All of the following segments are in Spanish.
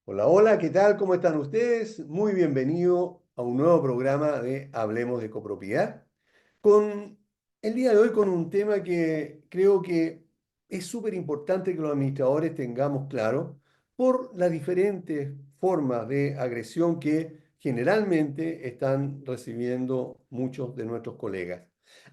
Hola, hola, ¿qué tal? ¿Cómo están ustedes? Muy bienvenido a un nuevo programa de Hablemos de Copropiedad. Con el día de hoy con un tema que creo que es súper importante que los administradores tengamos claro por las diferentes formas de agresión que generalmente están recibiendo muchos de nuestros colegas.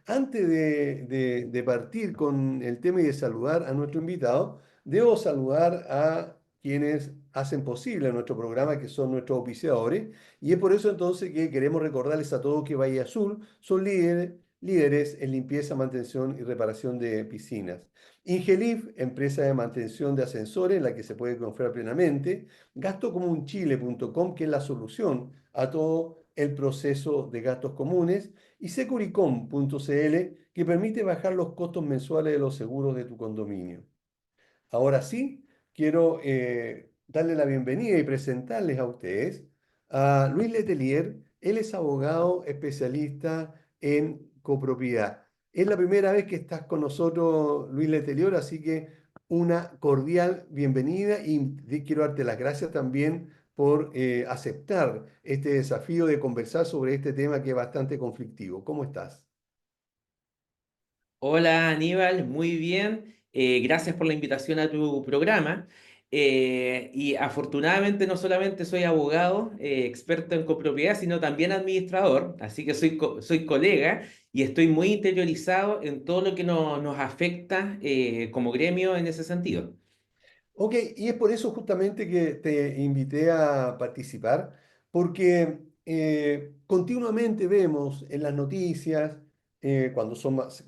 Antes de partir con el tema y de saludar a nuestro invitado, debo saludar a quienes hacen posible nuestro programa, que son nuestros auspiciadores, y es por eso entonces que queremos recordarles a todos que Bahía Azul son líderes en limpieza, mantención y reparación de piscinas. Ingelif, empresa de mantención de ascensores, en la que se puede confiar plenamente. Gastocomunchile.com, que es la solución a todo el proceso de gastos comunes. Y Securicom.cl, que permite bajar los costos mensuales de los seguros de tu condominio. Ahora sí, quiero darle la bienvenida y presentarles a ustedes a Luis Letelier. Él es abogado especialista en copropiedad. Es la primera vez que estás con nosotros, Luis Letelier, así que una cordial bienvenida y quiero darte las gracias también por aceptar este desafío de conversar sobre este tema que es bastante conflictivo. ¿Cómo estás? Hola Aníbal, muy bien. Gracias por la invitación a tu programa. Y afortunadamente no solamente soy abogado, experto en copropiedad, sino también administrador, así que soy colega y estoy muy interiorizado en todo lo que nos afecta como gremio en ese sentido. Ok, y es por eso justamente que te invité a participar, porque continuamente vemos en las noticias, cuando son más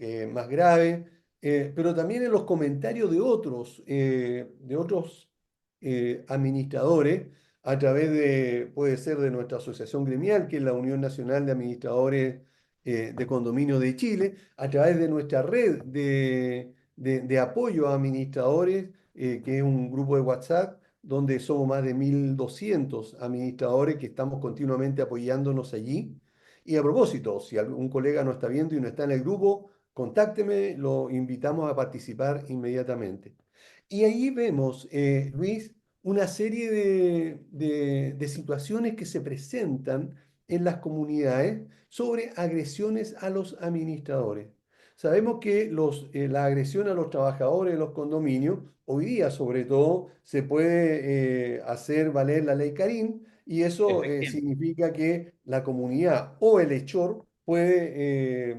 graves, pero también en los comentarios de otros administradores, a través puede ser de nuestra asociación gremial, que es la Unión Nacional de Administradores de Condominios de Chile, a través de nuestra red de apoyo a administradores, que es un grupo de WhatsApp donde somos más de 1.200 administradores que estamos continuamente apoyándonos allí. Y a propósito, si algún colega no está viendo y no está en el grupo, contácteme, lo invitamos a participar inmediatamente. Y ahí vemos, Luis, una serie de situaciones que se presentan en las comunidades sobre agresiones a los administradores. Sabemos que la agresión a los trabajadores de los condominios, hoy día sobre todo, se puede hacer valer la ley Carín, y eso Efectivamente. significa que la comunidad o el hechor puede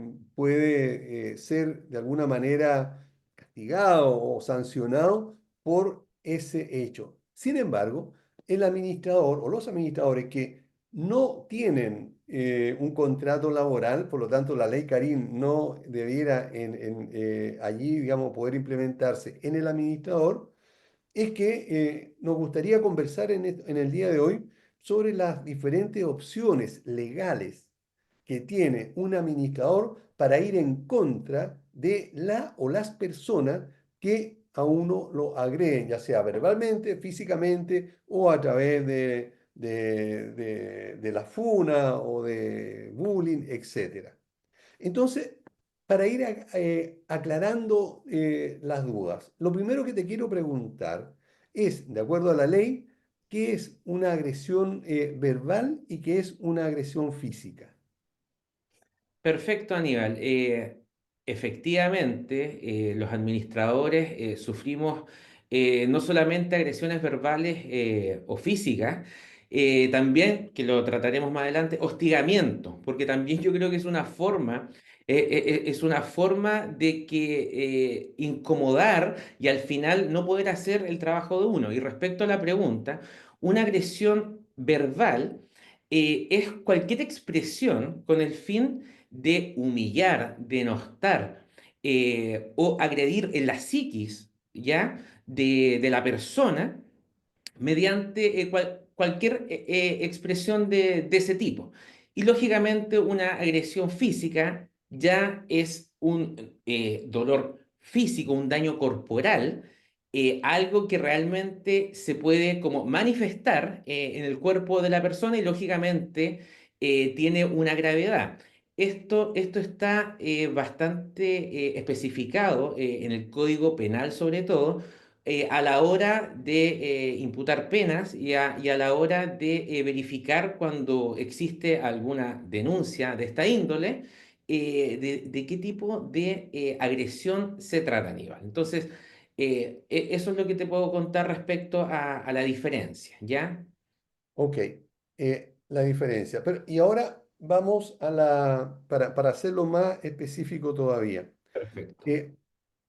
ser de alguna manera castigado o sancionado por ese hecho. Sin embargo, el administrador o los administradores que no tienen un contrato laboral, por lo tanto la ley Carín no debiera allí, digamos, poder implementarse en el administrador, es que nos gustaría conversar en el día de hoy sobre las diferentes opciones legales que tiene un administrador para ir en contra de la o las personas que a uno lo agreden, ya sea verbalmente, físicamente o a través de la funa o de bullying, etcétera. Entonces, para ir aclarando las dudas, lo primero que te quiero preguntar es, de acuerdo a la ley, ¿qué es una agresión verbal y qué es una agresión física? Perfecto, Aníbal. Efectivamente, los administradores sufrimos no solamente agresiones verbales o físicas, también, que lo trataremos más adelante, hostigamiento, porque también yo creo que es una forma de que incomodar y al final no poder hacer el trabajo de uno. Y respecto a la pregunta, una agresión verbal es cualquier expresión con el fin de humillar, denostar o agredir en la psiquis, ¿ya? De la persona mediante cualquier expresión de ese tipo. Y lógicamente una agresión física ya es un dolor físico, un daño corporal, algo que realmente se puede como manifestar en el cuerpo de la persona y lógicamente tiene una gravedad. Esto está bastante especificado en el Código Penal sobre todo, a la hora de imputar penas y a la hora de verificar cuando existe alguna denuncia de esta índole, de qué tipo de agresión se trata, Aníbal. Entonces, eso es lo que te puedo contar respecto a la diferencia, ¿ya? Ok, la diferencia. Pero, y ahora vamos para hacerlo más específico todavía. Perfecto. Eh,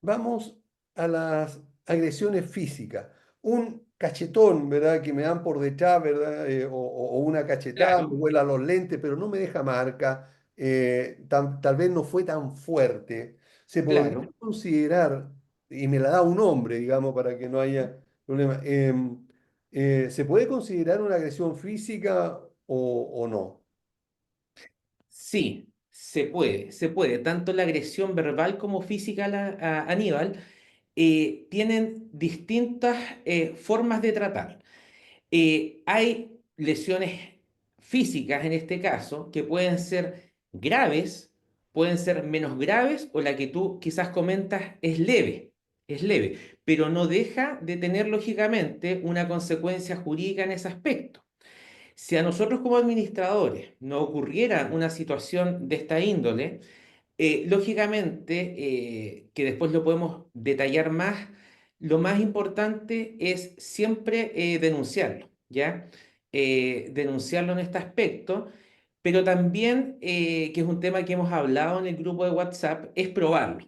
Vamos a las agresiones físicas. Un cachetón, ¿verdad? Que me dan por detrás, ¿verdad? O una cachetada, me Claro, vuela los lentes, pero no me deja marca. Tal vez no fue tan fuerte. Se podría claro. considerar, y me la da un hombre, digamos, para que no haya problema, ¿se puede considerar una agresión física o no? Sí, se puede. Tanto la agresión verbal como física a Aníbal tienen distintas formas de tratar. Hay lesiones físicas en este caso que pueden ser graves, pueden ser menos graves o la que tú quizás comentas es leve, pero no deja de tener lógicamente una consecuencia jurídica en ese aspecto. Si a nosotros como administradores nos ocurriera una situación de esta índole, lógicamente, que después lo podemos detallar más, lo más importante es siempre denunciarlo, ¿ya? Denunciarlo en este aspecto, pero también, que es un tema que hemos hablado en el grupo de WhatsApp, es probarlo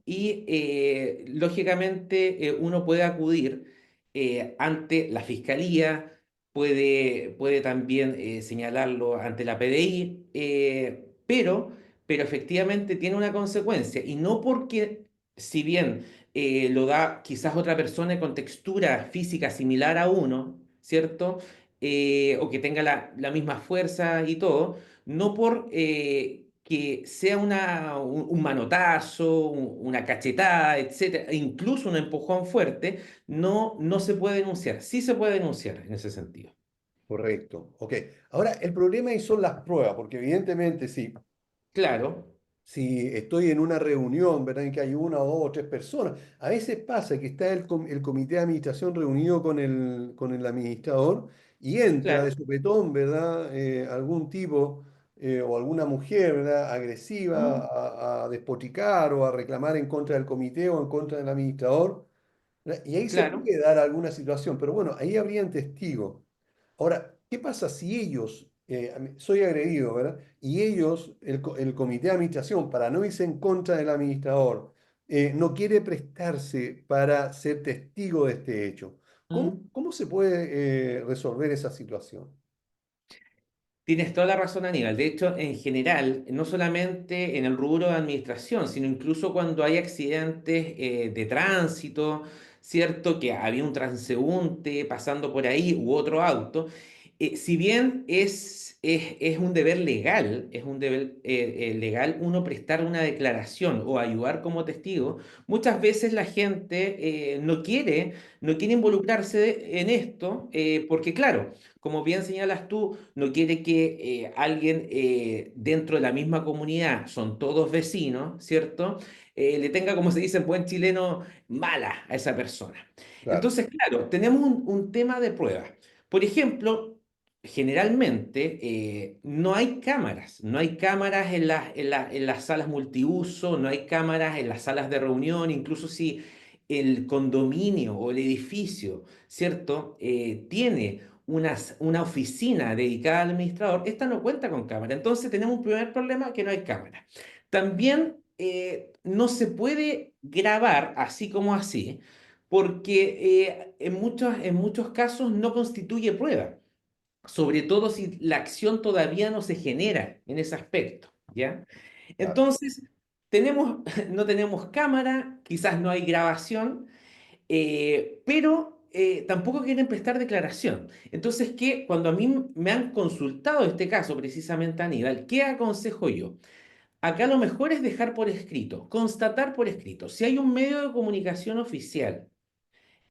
y lógicamente uno puede acudir ante la fiscalía, puede también señalarlo ante la PDI, pero efectivamente tiene una consecuencia y no porque si bien lo da quizás otra persona con textura física similar a uno, ¿cierto? O que tenga la misma fuerza y todo, no por que sea un manotazo, una cachetada, etcétera, e incluso un empujón fuerte, no se puede denunciar. Sí se puede denunciar en ese sentido. Correcto. Ok. Ahora, el problema ahí son las pruebas, porque evidentemente sí. Claro, Si estoy en una reunión, ¿verdad? En que hay una o dos o tres personas, a veces pasa que está el comité de administración reunido con el administrador y entra de claro. sopetón, ¿verdad? Algún tipo o alguna mujer, ¿verdad? Agresiva Mm, a despotricar o a reclamar en contra del comité o en contra del administrador, ¿verdad? Y ahí se claro. puede dar alguna situación, pero bueno, ahí habrían testigos. Ahora, ¿qué pasa si ellos, soy agredido, ¿verdad? Y ellos, el comité de administración, para no irse en contra del administrador, no quiere prestarse para ser testigo de este hecho? Mm. ¿Cómo se puede resolver esa situación? Tienes toda la razón, Aníbal. De hecho, en general, no solamente en el rubro de administración, sino incluso cuando hay accidentes de tránsito, ¿cierto? Que había un transeúnte pasando por ahí u otro auto. Si bien es un deber legal, es un deber legal uno prestar una declaración o ayudar como testigo, muchas veces la gente no quiere involucrarse en esto porque, claro, como bien señalas tú, no quiere que alguien dentro de la misma comunidad, son todos vecinos, ¿cierto? Le tenga, como se dice en buen chileno, mala a esa persona. Claro, Entonces, claro, tenemos un tema de prueba. Por ejemplo, generalmente no hay cámaras, no hay cámaras en las salas multiuso, no hay cámaras en las salas de reunión, incluso si el condominio o el edificio, ¿cierto? Tiene una oficina dedicada al administrador, esta no cuenta con cámara. Entonces tenemos un primer problema que no hay cámara. También no se puede grabar así como así, porque en muchos casos no constituye prueba, sobre todo si la acción todavía no se genera en ese aspecto, ¿ya? claro, Entonces, no tenemos cámara, quizás no hay grabación, pero tampoco quieren prestar declaración. Entonces, cuando a mí me han consultado este caso, precisamente Aníbal, ¿qué aconsejo yo? Acá lo mejor es dejar por escrito, constatar por escrito. Si hay un medio de comunicación oficial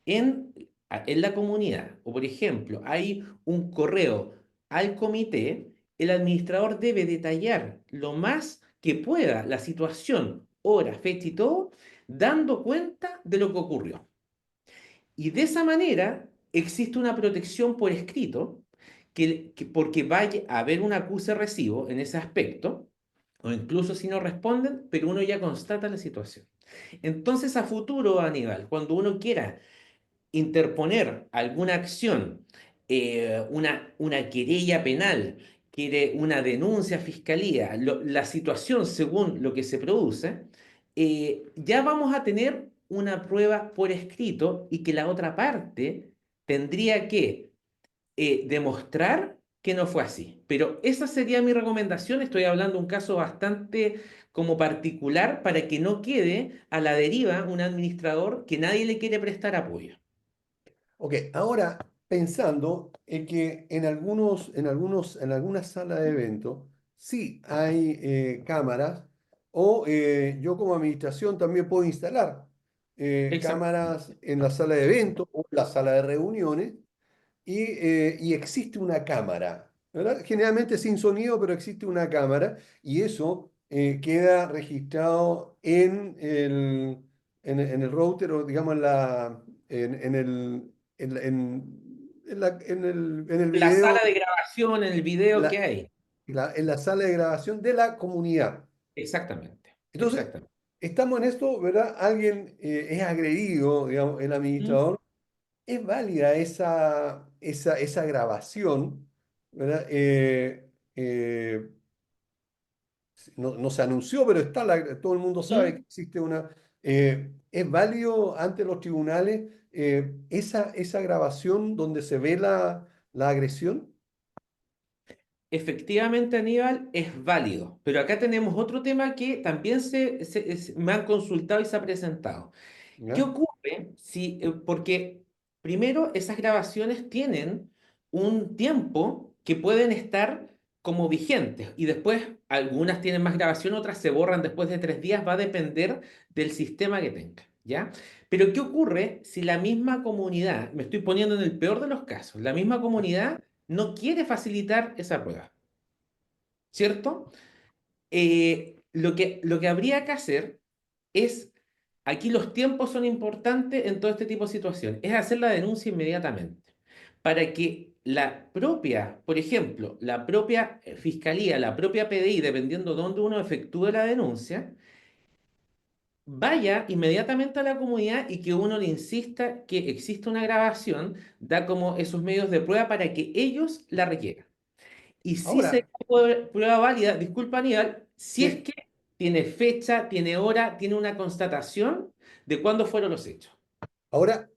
en, en la comunidad, o por ejemplo, hay un correo al comité, el administrador debe detallar lo más que pueda la situación, hora, fecha y todo, dando cuenta de lo que ocurrió. Y de esa manera existe una protección por escrito, porque vaya a haber un acuse-recibo en ese aspecto, o incluso si no responden, pero uno ya constata la situación. Entonces, a futuro, Aníbal, cuando uno quiera interponer alguna acción, una querella penal, quiere una denuncia a fiscalía, la situación según lo que se produce, ya vamos a tener una prueba por escrito y que la otra parte tendría que demostrar que no fue así. Pero esa sería mi recomendación. Estoy hablando de un caso bastante como particular para que no quede a la deriva un administrador que nadie le quiere prestar apoyo. Ok, ahora pensando en que en algunas salas de eventos sí hay cámaras o yo como administración también puedo instalar cámaras Exactamente. en la sala de eventos o en la sala de reuniones y existe una cámara, ¿verdad? Generalmente sin sonido, pero existe una cámara y eso queda registrado en el router o digamos en el, en el La sala video, de grabación, en el en video que la, hay. en la sala de grabación de la comunidad. Exactamente. Entonces, Exactamente. estamos en esto, ¿verdad? Alguien es agredido, digamos, el ¿Mm? administrador. Es válida esa grabación, ¿verdad? No se anunció, pero está todo el mundo sabe que ¿Mm? existe una. ¿Es válido ante los tribunales esa grabación donde se ve la agresión? Efectivamente, Aníbal, es válido. Pero acá tenemos otro tema que también me han consultado y se ha presentado. ¿Qué ¿Ya? ocurre si, porque primero esas grabaciones tienen un tiempo que pueden estar como vigentes y después algunas tienen más grabación, otras se borran después de 3 días, va a depender del sistema que tenga, ¿ya? Pero ¿qué ocurre si la misma comunidad, me estoy poniendo en el peor de los casos, la misma comunidad no quiere facilitar esa prueba, ¿cierto? Lo que habría que hacer es, aquí los tiempos son importantes en todo este tipo de situaciones, es hacer la denuncia inmediatamente, para que la propia, por ejemplo, la propia fiscalía, la propia PDI, dependiendo de dónde uno efectúe la denuncia, vaya inmediatamente a la comunidad y que uno le insista que existe una grabación, da como esos medios de prueba para que ellos la requieran. Y si se Ahora, prueba válida, disculpa Aníbal, si es sí. que tiene fecha, tiene hora, tiene una constatación de cuándo fueron los hechos. Ahora,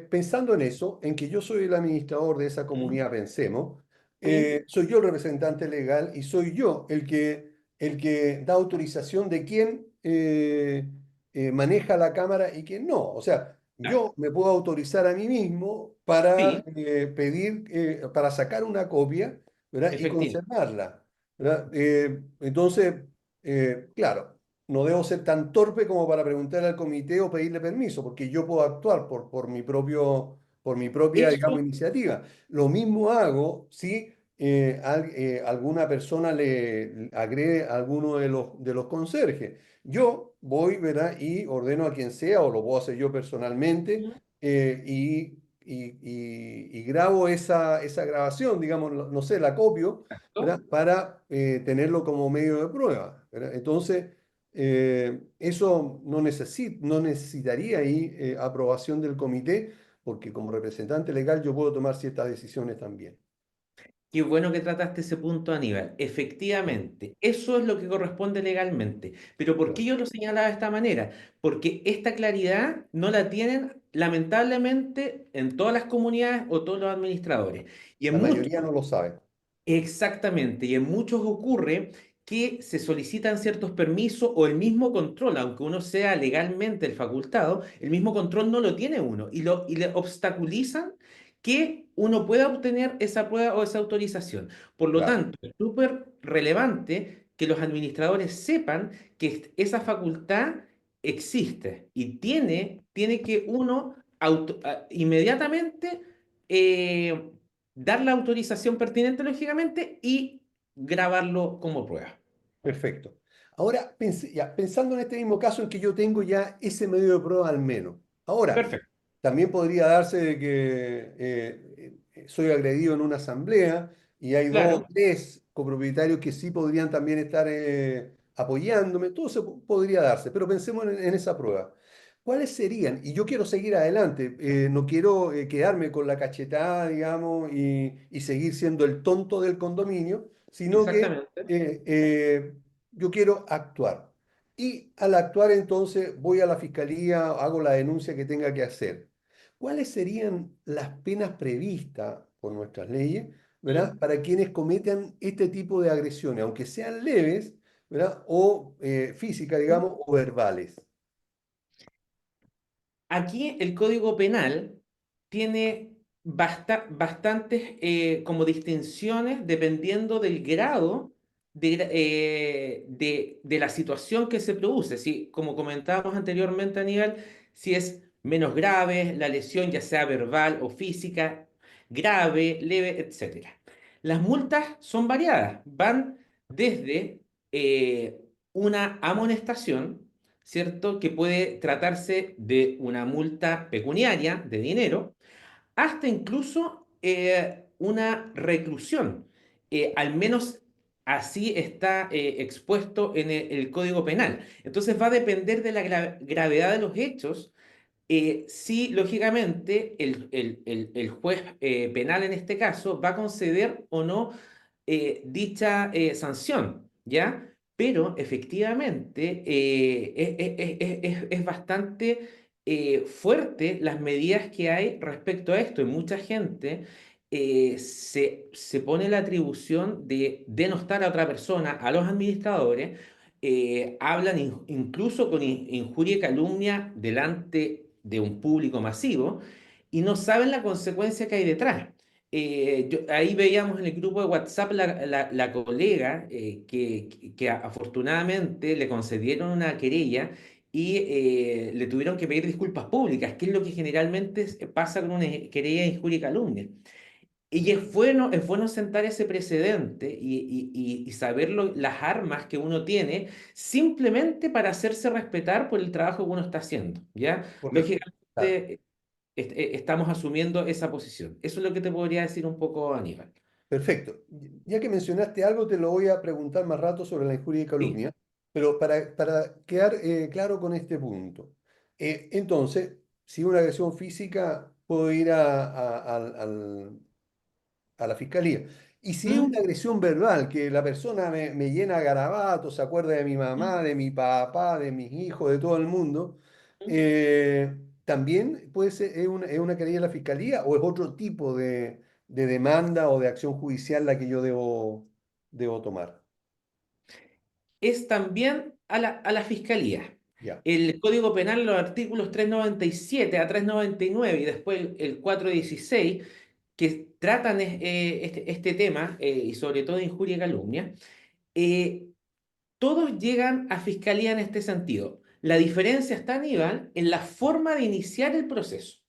pensando en eso, en que yo soy el administrador de esa ¿Mm? comunidad, pensemos, ¿Sí? soy yo el representante legal y soy yo el que da autorización de quién maneja la cámara y quién no. O sea, Claro. yo me puedo autorizar a mí mismo para Sí, pedir, para sacar una copia, ¿verdad? Y efectivamente. conservarla, ¿verdad? Entonces, claro, no debo ser tan torpe como para preguntarle al comité o pedirle permiso, porque yo puedo actuar por mi propia, digamos, Eso, iniciativa. Lo mismo hago si alguna persona le agrede a alguno de los conserjes. Yo voy, ¿verdad? Y ordeno a quien sea, o lo puedo hacer yo personalmente, ¿Mm? y grabo esa grabación, digamos, no sé, la copio, ¿verdad? Exacto. Para tenerlo como medio de prueba, ¿verdad? Entonces, eso no necesitaría ahí aprobación del comité, porque como representante legal yo puedo tomar ciertas decisiones también. Qué bueno que trataste ese punto, Aníbal. Mm, Efectivamente, eso es lo que corresponde legalmente. Pero ¿por qué claro. yo lo señalaba de esta manera? Porque esta claridad no la tienen lamentablemente en todas las comunidades o todos los administradores. Y en La muchos. mayoría no lo sabe. Exactamente, y en muchos ocurre que se solicitan ciertos permisos o el mismo control, aunque uno sea legalmente el facultado, el mismo control no lo tiene uno y le obstaculizan que uno pueda obtener esa prueba o esa autorización. Por lo Claro, tanto, es súper relevante que los administradores sepan que esa facultad existe y tiene que uno inmediatamente eh, dar la autorización pertinente, lógicamente, y grabarlo como prueba. perfecto. Ahora, pensando en este mismo caso en que yo tengo ya ese medio de prueba al menos. Ahora, Perfecto. también podría darse de que soy agredido en una asamblea y hay dos o Claro. tres copropietarios que sí podrían también estar apoyándome. Todo eso podría darse, pero pensemos en esa prueba. ¿Cuáles serían? Y yo quiero seguir adelante, no quiero quedarme con la cachetada, digamos, y seguir siendo el tonto del condominio, sino que Exactamente. yo quiero actuar. Y al actuar entonces voy a la fiscalía, hago la denuncia que tenga que hacer. ¿Cuáles serían las penas previstas por nuestras leyes, ¿verdad? ¿Mm? Para quienes cometan este tipo de agresiones, aunque sean leves, ¿verdad? O físicas, digamos, o verbales. Aquí el Código Penal tiene bastantes como distinciones dependiendo del grado de la situación que se produce. Si, como comentábamos anteriormente, Aníbal, si es menos grave la lesión, ya sea verbal o física, grave, leve, etcétera. Las multas son variadas, van desde una amonestación, ¿cierto? Que puede tratarse de una multa pecuniaria de dinero, hasta incluso una reclusión. Al menos así está expuesto en el Código Penal. Entonces va a depender de la gravedad de los hechos. Si, lógicamente, el juez penal en este caso va a conceder o no dicha sanción, ¿ya? Pero efectivamente es bastante fuerte las medidas que hay respecto a esto. Y mucha gente se pone la atribución de denostar a otra persona, a los administradores, hablan incluso con injuria y calumnia delante de un público masivo y no saben la consecuencia que hay detrás. Ahí veíamos en el grupo de WhatsApp la colega que afortunadamente le concedieron una querella y le tuvieron que pedir disculpas públicas, que es lo que generalmente pasa con una querella de injuria y calumnia. Y es bueno sentar ese precedente y saber las armas que uno tiene simplemente para hacerse respetar por el trabajo que uno está haciendo, ¿ya? Porque, claro, Lógicamente estamos asumiendo esa posición. Eso es lo que te podría decir un poco, Aníbal. perfecto. Ya que mencionaste algo, te lo voy a preguntar más rato sobre la injuria y Sí. calumnia, pero para quedar claro con este punto. Entonces, si una agresión física, puedo ir a la fiscalía. Y si es una ¿Mm? agresión verbal, que la persona me llena garabatos, se acuerda de mi mamá, ¿Mm? de mi papá, de mis hijos, de todo el mundo, ¿Mm? también puede ser, es una querella de la fiscalía o es otro tipo de demanda o de acción judicial la que yo debo tomar. Es también a la fiscalía. Ya. El Código Penal, los artículos 397 a 399 y después el 416, que tratan este tema, y sobre todo injuria y calumnia, eh, todos llegan a fiscalía en este sentido. La diferencia está, Aníbal, en la forma de iniciar el proceso.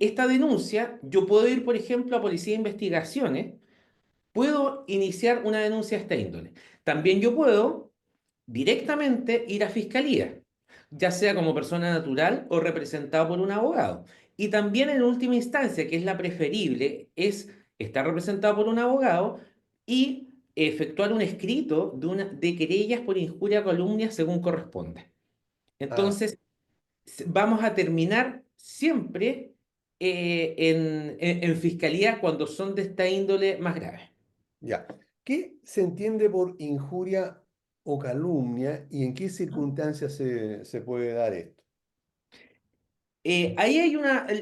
Esta denuncia, yo puedo ir, por ejemplo, a Policía de Investigaciones, puedo iniciar una denuncia de esta índole. También yo puedo directamente ir a fiscalía, ya sea como persona natural o representado por un abogado. Y también en última instancia, que es la preferible, es estar representado por un abogado y efectuar un escrito de querellas por injuria o calumnia según corresponda. Ah, Entonces, vamos a terminar siempre en fiscalía cuando son de esta índole más grave. ya. ¿Qué se entiende por injuria o calumnia y en qué circunstancias se puede dar esto? Ahí hay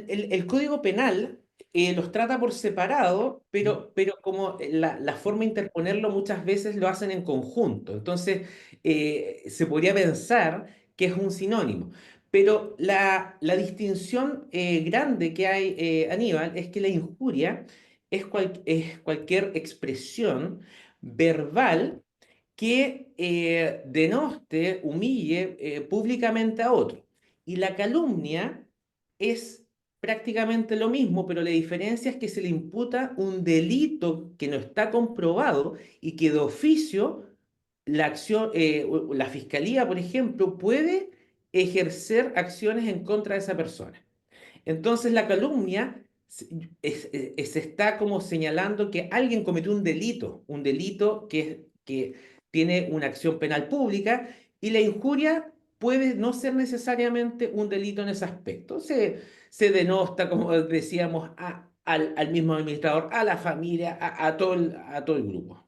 el Código Penal los trata por separado, ¿Mm? pero como la forma de interponerlo muchas veces lo hacen en conjunto. Entonces, se podría pensar que es un sinónimo. Pero la distinción grande que hay, Aníbal, es que la injuria es cualquier expresión verbal que denoste, humille públicamente a otro. Y la calumnia es prácticamente lo mismo, pero la diferencia es que se le imputa un delito que no está comprobado y que de oficio la acción, la fiscalía, por ejemplo, puede ejercer acciones en contra de esa persona. Entonces la calumnia se está como señalando que alguien cometió un delito que tiene una acción penal pública, y la injuria puede no ser necesariamente un delito en ese aspecto. Se denosta, como decíamos, al mismo administrador, a la familia, a todo el grupo.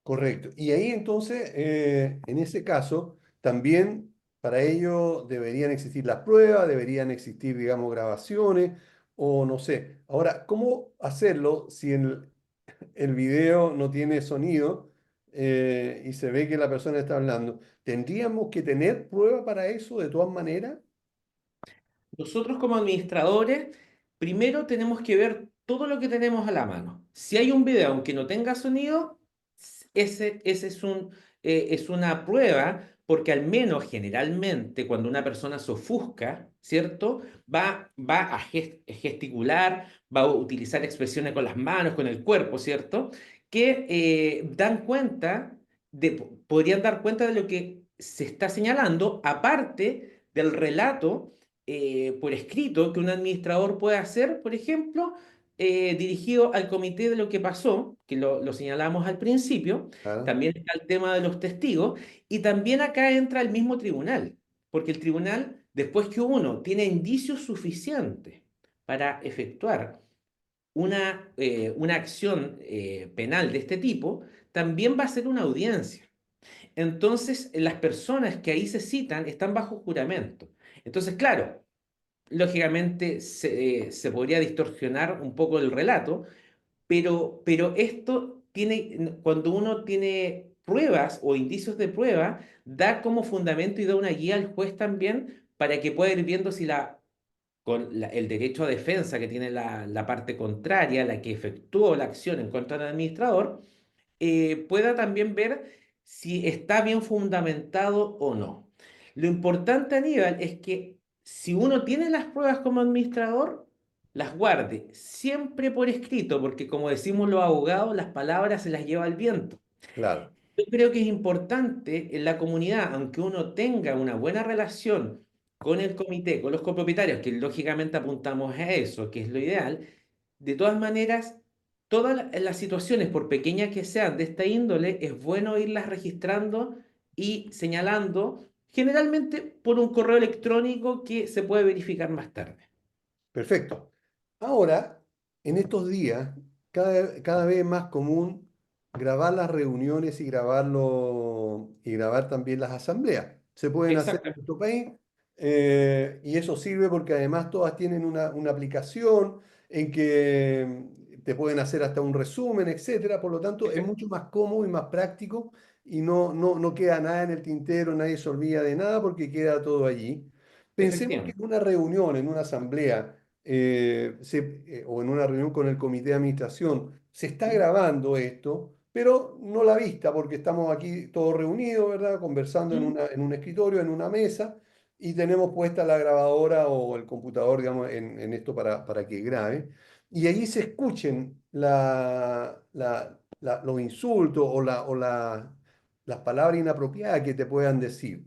Correcto. Y ahí entonces, en ese caso, también para ello deberían existir las pruebas, deberían existir, digamos, grabaciones o no sé. Ahora, ¿cómo hacerlo si el video no tiene sonido y se ve que la persona está hablando? ¿Tendríamos que tener prueba para eso de todas maneras? Nosotros como administradores, primero tenemos que ver todo lo que tenemos a la mano. Si hay un video aunque no tenga sonido, ese es una prueba, porque al menos generalmente cuando una persona se ofusca, ¿cierto? Va a gesticular, va a utilizar expresiones con las manos, con el cuerpo, ¿cierto? Que dan cuenta podrían dar cuenta de lo que se está señalando, aparte del relato por escrito que un administrador puede hacer, por ejemplo, dirigido al comité de lo que pasó, que lo señalamos al principio. Ah, También está el tema de los testigos, y también acá entra el mismo tribunal, porque el tribunal, después que uno tiene indicios suficientes para efectuar una acción penal de este tipo, también va a ser una audiencia. Entonces, las personas que ahí se citan están bajo juramento. Entonces, claro, lógicamente se podría distorsionar un poco el relato, pero esto tiene, cuando uno tiene pruebas o indicios de prueba, da como fundamento y da una guía al juez también para que pueda ir viendo si el derecho a defensa que tiene la parte contraria, la que efectuó la acción en contra del administrador, pueda también ver si está bien fundamentado o no. Lo importante, Aníbal, es que si uno tiene las pruebas como administrador, las guarde siempre por escrito, porque como decimos los abogados, las palabras se las lleva el viento. claro. Yo creo que es importante en la comunidad, aunque uno tenga una buena relación con el comité, con los copropietarios, que lógicamente apuntamos a eso, que es lo ideal, de todas maneras, todas las situaciones, por pequeñas que sean de esta índole, es bueno irlas registrando y señalando, generalmente por un correo electrónico que se puede verificar más tarde. Perfecto. Ahora, en estos días, cada vez más común grabar las reuniones y grabar también las asambleas. Se pueden hacer en Exacto. nuestro país y eso sirve porque además todas tienen una aplicación en que te pueden hacer hasta un resumen, etcétera. Por lo tanto, es mucho más cómodo y más práctico y no queda nada en el tintero, nadie se olvida de nada porque queda todo allí. Pensemos que Efectivamente. en una reunión, en una asamblea, o en una reunión con el comité de administración, se está ¿Mm? grabando esto, pero no la vista porque estamos aquí todos reunidos, ¿verdad? Conversando en ¿Mm? en un escritorio, en una mesa, y tenemos puesta la grabadora o el computador, digamos, en esto para que grabe. Y allí se escuchen los insultos las palabras inapropiadas que te puedan decir.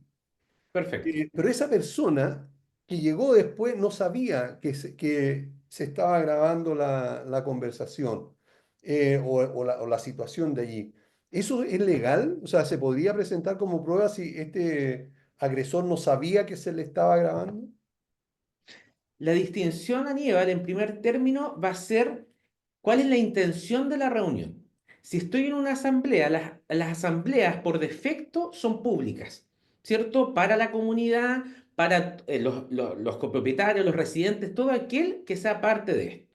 Perfecto. Pero esa persona que llegó después no sabía que se estaba grabando la conversación o la situación de allí. ¿Eso es legal? O sea, ¿se podría presentar como prueba si este agresor no sabía que se le estaba grabando? La distinción, Aníbal, en primer término, va a ser cuál es la intención de la reunión. Si estoy en una asamblea, las asambleas por defecto son públicas, ¿cierto? Para la comunidad, para los copropietarios, los residentes, todo aquel que sea parte de esto.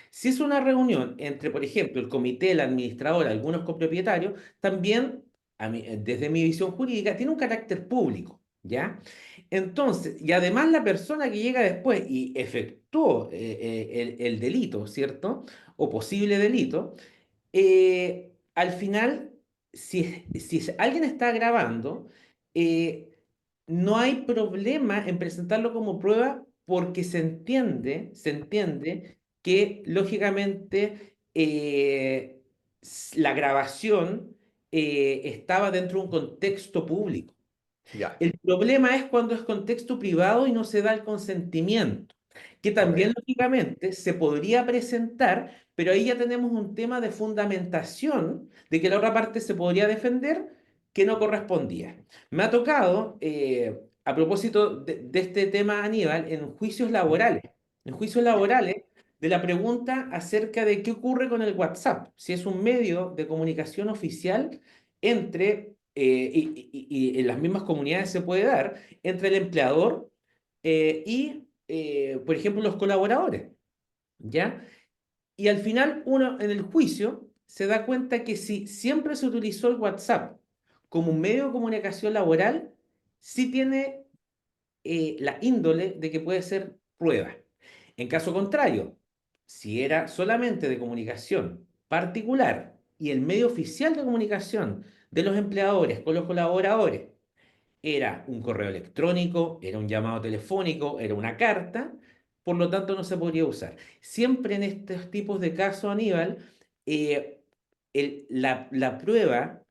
Si es una reunión entre, por ejemplo, el comité, el administrador, algunos copropietarios, también, desde mi visión jurídica, tiene un carácter público, ¿ya? Entonces, y además la persona que llega después y efectuó el delito, ¿cierto? O posible delito, al final, si alguien está grabando, eh, no hay problema en presentarlo como prueba, porque se entiende que lógicamente la grabación estaba dentro de un contexto público. Ya, El problema es cuando es contexto privado y no se da el consentimiento, que también correcto. lógicamente se podría presentar, pero ahí ya tenemos un tema de fundamentación de que la otra parte se podría defender que no correspondía. Me ha tocado, a propósito de este tema, Aníbal, en juicios laborales, de la pregunta acerca de qué ocurre con el WhatsApp, si es un medio de comunicación oficial entre, y en las mismas comunidades se puede dar, entre el empleador por ejemplo, los colaboradores, ¿ya? Y al final uno en el juicio se da cuenta que si siempre se utilizó el WhatsApp como un medio de comunicación laboral, sí tiene la índole de que puede ser prueba. En caso contrario, si era solamente de comunicación particular y el medio oficial de comunicación de los empleadores con los colaboradores era un correo electrónico, era un llamado telefónico, era una carta, por lo tanto no se podría usar. Siempre en estos tipos de casos, Aníbal, eh, la prueba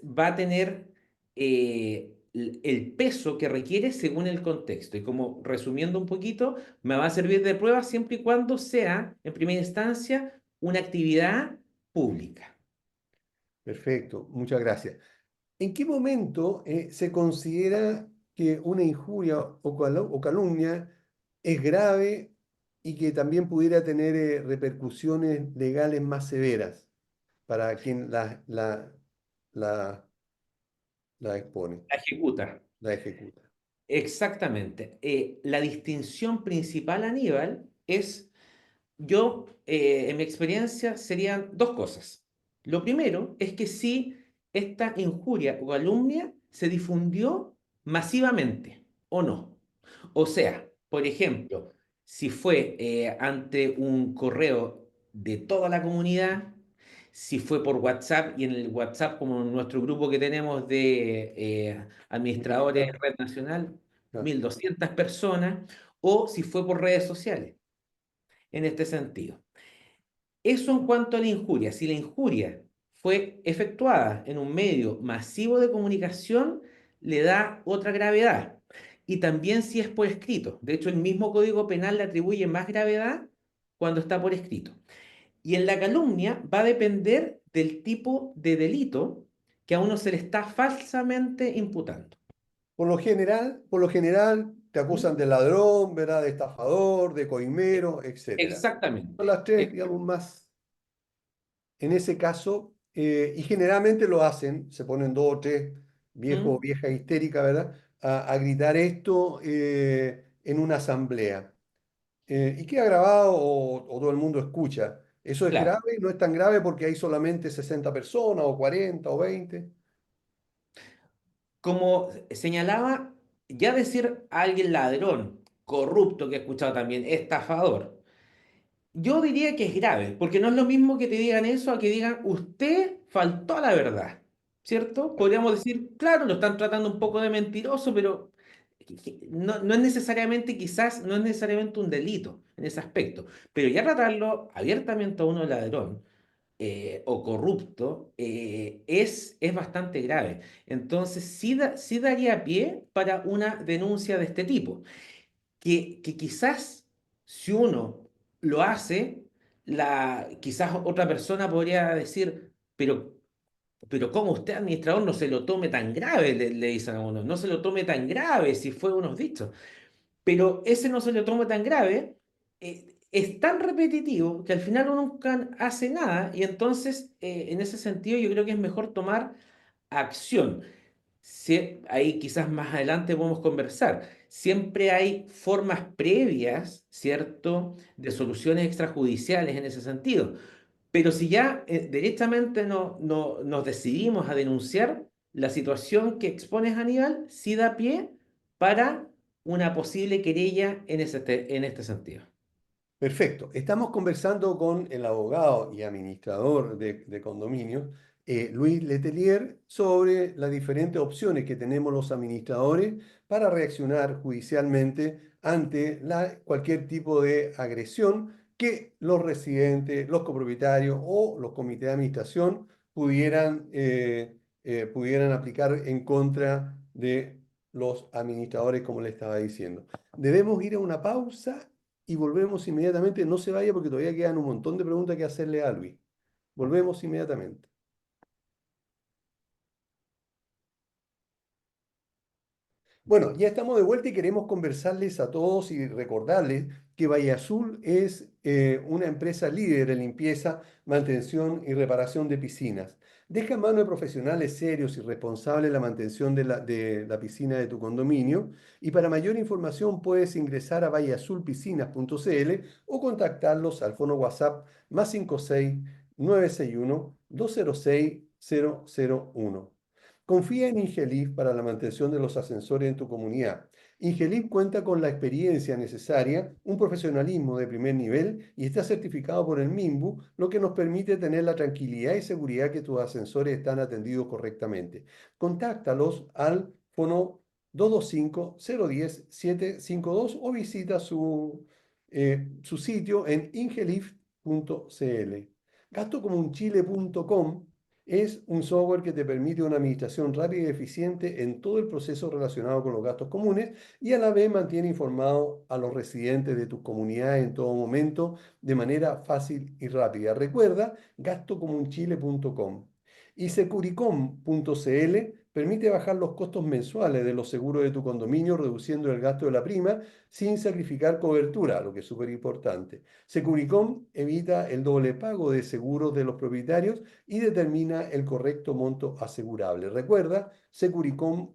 va a tener el peso que requiere según el contexto. Y como resumiendo un poquito, me va a servir de prueba siempre y cuando sea, en primera instancia, una actividad pública. Perfecto, muchas gracias. ¿En qué momento se considera que una injuria o calumnia es grave y que también pudiera tener repercusiones legales más severas para quien la, la expone, La ejecuta. la ejecuta? Exactamente. La distinción principal, Aníbal, es, en mi experiencia, serían dos cosas. Lo primero es que si esta injuria o calumnia se difundió masivamente o no. O sea, por ejemplo, si fue ante un correo de toda la comunidad, si fue por WhatsApp y en el WhatsApp como nuestro grupo que tenemos de administradores de Militar. red nacional, Ah, 1.200 personas, o si fue por redes sociales, en este sentido. Eso en cuanto a la injuria. Si la injuria fue efectuada en un medio masivo de comunicación, le da otra gravedad. Y también si es por escrito. De hecho, el mismo Código Penal le atribuye más gravedad cuando está por escrito. Y en la calumnia va a depender del tipo de delito que a uno se le está falsamente imputando. por lo general te ¿Mm? acusan de ladrón, ¿verdad? De estafador, de E- coimero, etcétera. Son Exactamente. las tres, digamos, más en ese caso, y generalmente lo hacen, se ponen dos o tres viejos o ¿Mm? viejas histéricas, ¿verdad? A gritar esto en una asamblea. Y queda grabado o todo el mundo escucha. ¿Eso es Claro. grave? No es tan grave porque hay solamente 60 personas o 40 o 20. Como señalaba, ya decir a alguien ladrón, corrupto, que he escuchado también, estafador, yo diría que es grave, porque no es lo mismo que te digan eso a que digan usted faltó a la verdad, ¿cierto? Podríamos decir, claro, lo están tratando un poco de mentiroso, pero no es necesariamente, quizás, no es necesariamente un delito en ese aspecto, pero ya tratarlo abiertamente a uno de ladrón o corrupto es bastante grave. Entonces, sí daría pie para una denuncia de este tipo, que quizás si uno lo hace, quizás otra persona podría decir, pero ¿cómo usted, administrador, no se lo tome tan grave? Le dicen a uno, no se lo tome tan grave si fue unos dichos. Pero ese no se lo toma tan grave, es tan repetitivo que al final uno nunca hace nada y entonces en ese sentido yo creo que es mejor tomar acción. Ahí quizás más adelante podemos conversar. Siempre hay formas previas, ¿cierto?, de soluciones extrajudiciales en ese sentido. Pero si ya directamente nos decidimos a denunciar, la situación que expones, Aníbal, sí da pie para una posible querella en este sentido. Perfecto. Estamos conversando con el abogado y administrador de condominios, Luis Letelier, sobre las diferentes opciones que tenemos los administradores para reaccionar judicialmente ante cualquier tipo de agresión que los residentes, los copropietarios o los comités de administración pudieran pudieran aplicar en contra de los administradores, como le estaba diciendo. Debemos ir a una pausa y volvemos inmediatamente. No se vaya porque todavía quedan un montón de preguntas que hacerle a Luis. Volvemos inmediatamente. Bueno, ya estamos de vuelta y queremos conversarles a todos y recordarles que Valle Azul es una empresa líder en limpieza, mantención y reparación de piscinas. Deja en manos de profesionales serios y responsables la mantención de la piscina de tu condominio y para mayor información puedes ingresar a valleazulpiscinas.cl o contactarlos al fono WhatsApp más 56 961 206 001. Confía en Ingelif para la mantención de los ascensores en tu comunidad. Ingelif cuenta con la experiencia necesaria, un profesionalismo de primer nivel y está certificado por el MIMBU, lo que nos permite tener la tranquilidad y seguridad que tus ascensores están atendidos correctamente. Contáctalos al fono 225-010-752 o visita su sitio en ingelif.cl. Gastocomunchile.com es un software que te permite una administración rápida y eficiente en todo el proceso relacionado con los gastos comunes y a la vez mantiene informado a los residentes de tus comunidades en todo momento de manera fácil y rápida. Recuerda, gastocomunchile.com. Y securicom.cl permite bajar los costos mensuales de los seguros de tu condominio, reduciendo el gasto de la prima sin sacrificar cobertura, lo que es súper importante. Securicom evita el doble pago de seguros de los propietarios y determina el correcto monto asegurable. Recuerda, securicom.cl.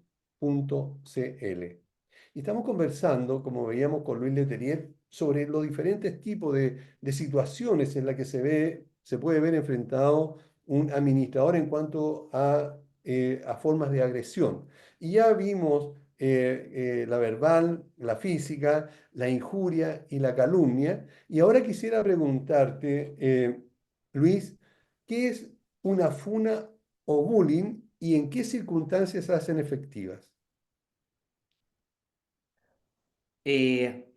Y estamos conversando, como veíamos con Luis Leterier, sobre los diferentes tipos de situaciones en las que se puede ver enfrentado un administrador en cuanto a formas de agresión. Y ya vimos la verbal, la física, la injuria y la calumnia. Y ahora quisiera preguntarte, Luis, ¿qué es una funa o bullying y en qué circunstancias se hacen efectivas? Eh,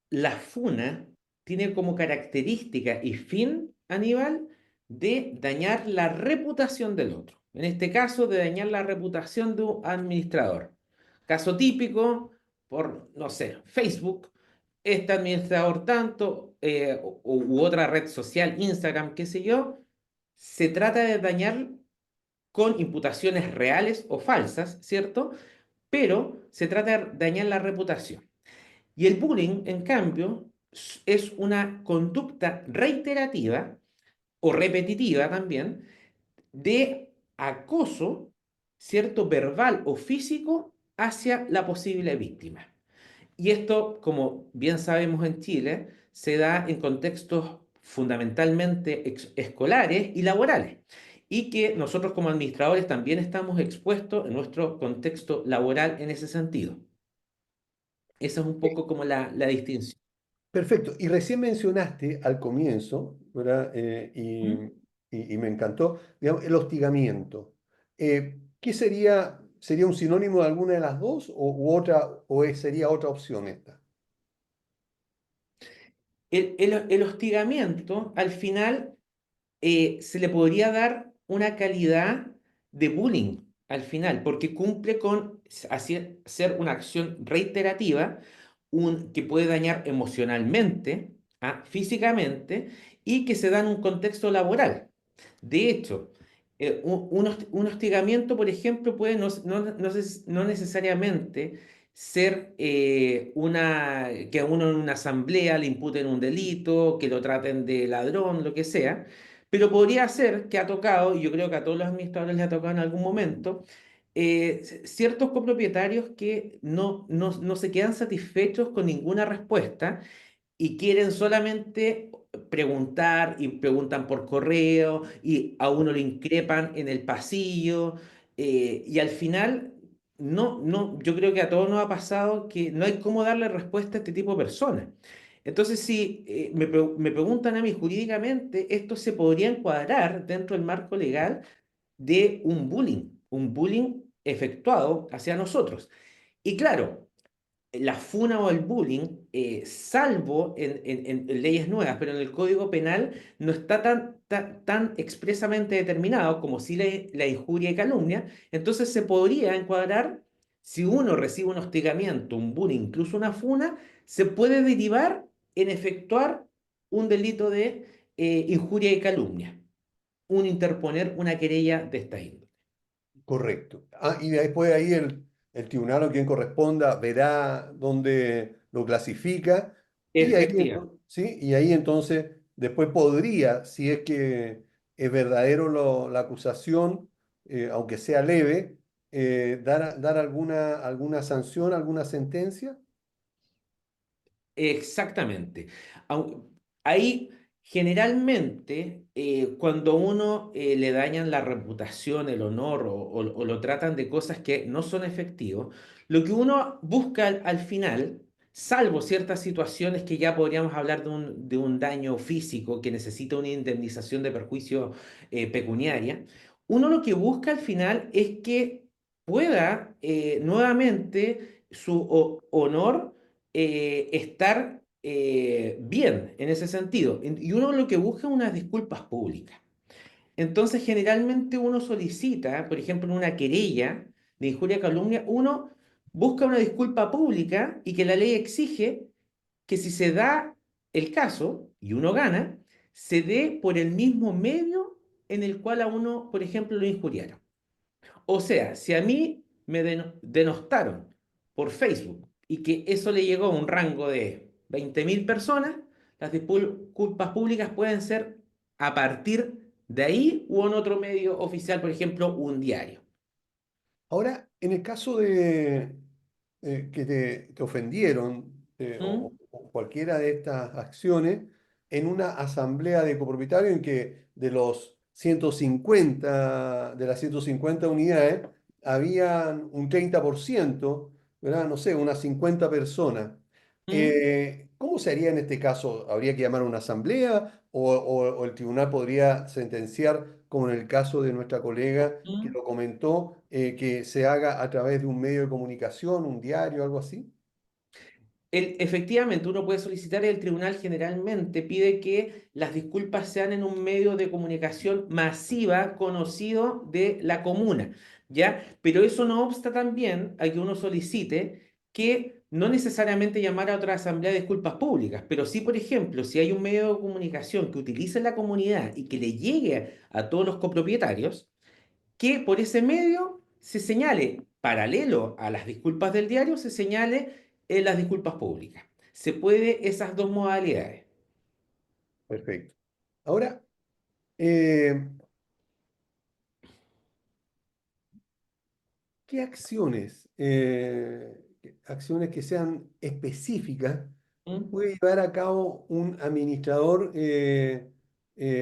la funa tiene como característica y fin, Aníbal, de dañar la reputación del otro. En este caso, de dañar la reputación de un administrador. Caso típico, por, no sé, Facebook, este administrador tanto, u otra red social, Instagram, qué sé yo, se trata de dañar con imputaciones reales o falsas, ¿cierto? Pero se trata de dañar la reputación. Y el bullying, en cambio, es una conducta reiterativa o repetitiva también de acoso, ¿cierto? Verbal o físico hacia la posible víctima. Y esto, como bien sabemos en Chile, se da en contextos fundamentalmente escolares y laborales. Y que nosotros como administradores también estamos expuestos en nuestro contexto laboral en ese sentido. Esa es un poco como la distinción. Perfecto. Y recién mencionaste al comienzo, ¿verdad? ¿Mm? Y me encantó, digamos, el hostigamiento. ¿Qué sería? ¿Sería un sinónimo de alguna de las dos u otra, sería otra opción esta? El hostigamiento, al final, se le podría dar una calidad de bullying, al final, porque cumple con ser una acción reiterativa, que puede dañar emocionalmente, físicamente, y que se da en un contexto laboral. De hecho, un hostigamiento, por ejemplo, puede no necesariamente ser que a uno en una asamblea le imputen un delito, que lo traten de ladrón, lo que sea, pero podría ser que ha tocado, y yo creo que a todos los administradores les ha tocado en algún momento, ciertos copropietarios que no se quedan satisfechos con ninguna respuesta y quieren solamente preguntar y preguntan por correo y a uno le increpan en el pasillo y al final yo creo que a todos nos ha pasado que no hay cómo darle respuesta a este tipo de personas. Entonces, si me preguntan a mí jurídicamente, esto se podría encuadrar dentro del marco legal de un bullying efectuado hacia nosotros. Y claro, la funa o el bullying salvo en leyes nuevas, pero en el Código Penal no está tan expresamente determinado como si la injuria y calumnia. Entonces se podría encuadrar, si uno recibe un hostigamiento, un bullying, incluso una funa, se puede derivar en efectuar un delito de injuria y calumnia, un interponer una querella de esta índole. Correcto. Y después ahí el tribunal o quien corresponda verá dónde lo clasifica Efectivamente. ¿sí? Y ahí entonces después podría, si es que es verdadero la acusación, aunque sea leve, dar alguna sanción, alguna sentencia. Exactamente. Ahí, generalmente, cuando uno le dañan la reputación, el honor o lo tratan de cosas que no son efectivos, lo que uno busca al final, salvo ciertas situaciones que ya podríamos hablar de un daño físico que necesita una indemnización de perjuicio pecuniaria, uno lo que busca al final es que pueda nuevamente su honor estar bien en ese sentido. Y uno lo que busca es unas disculpas públicas. Entonces, generalmente uno solicita, por ejemplo, en una querella de injuria y calumnia, uno busca una disculpa pública y que la ley exige que si se da el caso y uno gana, se dé por el mismo medio en el cual a uno, por ejemplo, lo injuriaron. O sea, si a mí me denostaron por Facebook y que eso le llegó a un rango de 20.000 personas, las disculpas públicas pueden ser a partir de ahí o en otro medio oficial, por ejemplo, un diario. Ahora, en el caso de que te ofendieron ¿Mm? o cualquiera de estas acciones en una asamblea de copropietarios en que de las 150 unidades, habían un 30%, ¿verdad? No sé, unas 50 personas. ¿Mm? ¿Cómo se haría en este caso? ¿Habría que llamar a una asamblea o el tribunal podría sentenciar, como en el caso de nuestra colega que ¿Mm? lo comentó, que se haga a través de un medio de comunicación, un diario, algo así? Efectivamente, uno puede solicitar y el tribunal generalmente pide que las disculpas sean en un medio de comunicación masiva conocido de la comuna, ¿ya? Pero eso no obsta también a que uno solicite que no necesariamente llamar a otra asamblea de disculpas públicas, pero sí, por ejemplo, si hay un medio de comunicación que utilice la comunidad y que le llegue a todos los copropietarios, que por ese medio se señale, paralelo a las disculpas del diario, se señale las disculpas públicas. Se puede esas dos modalidades. Perfecto. Ahora, eh, ¿qué acciones que sean específicas ¿Mm? puede llevar a cabo un administrador